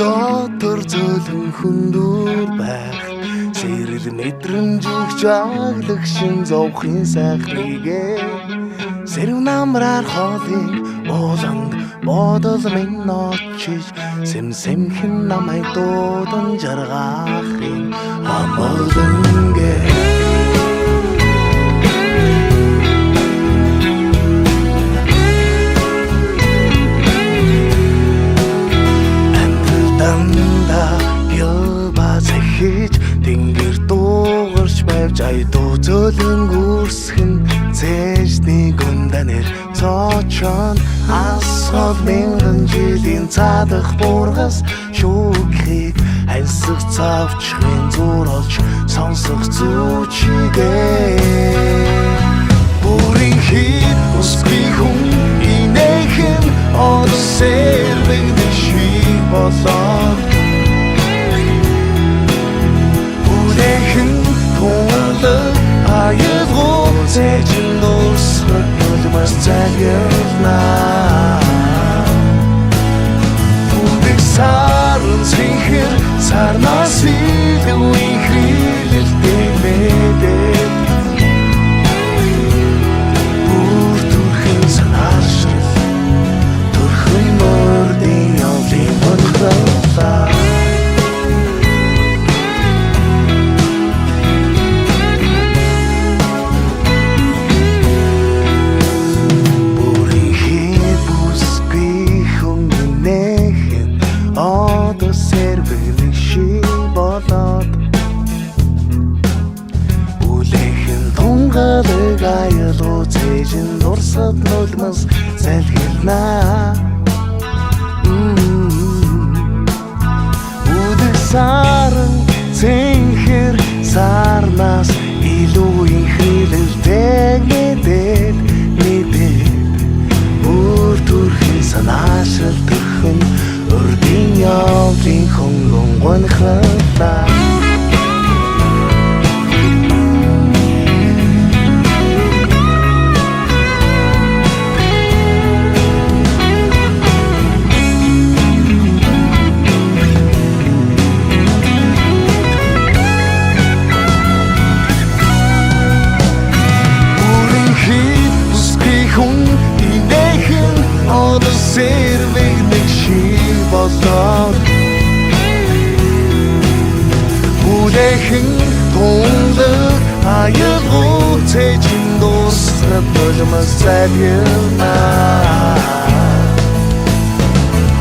дотор зөөлөн хүндүр байх сэрэл мэдрэмжих жаглагшин зовхын сайхныгээ сэрв намраар хоолыг ууланд бодол минь ночиж сэмхэн намайг дуудан жаргахын амболонгээ тэнгэр дуугарч байвч айдуу зөөлөн гүрсхэн цэжний гүнданэр цоочон асхол мянган жилийн цаадах буургас шүүхийг альсах цавчхын зур олж сонсох зүүчигээ бүрийн хит усгүй хүн инээхэн одсэр бэгдэх шиг болоод Зэжин дуусах нулимас цагирна Бүгдийг сарын цэнхэр сарнаас илүү ихрэлэлтэй мэдээд Бүр түрхэн санаашрал Түрхэн мордын явлын бонхолаа Гаялуу цэжин дурсад нулимас залхилнаа Үдэх сарын цэнхэр сарнаас илүү ихрэлэлтэй мэдээд Бүр түрхэн санаашрал түрхэн урдын явлын хөнгөн гонхолаа Сэрвэгдэг шиг болоод Бүлэхэн тундаг аюулгүй цэжин дуусах нулимас залхилнаа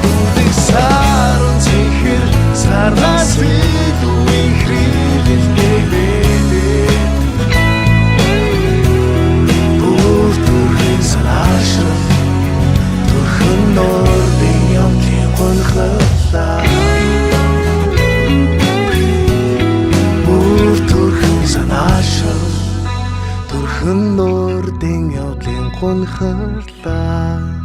Бүгдийг сарын цэнхэр сарнаас илүү ихрэлэлтэй мэдээд Бүр түрхэн санаашрал Нордын явлын гонхолаа Бүр түрхэн санаашрал Түрхэн нордын явлын гонхолаа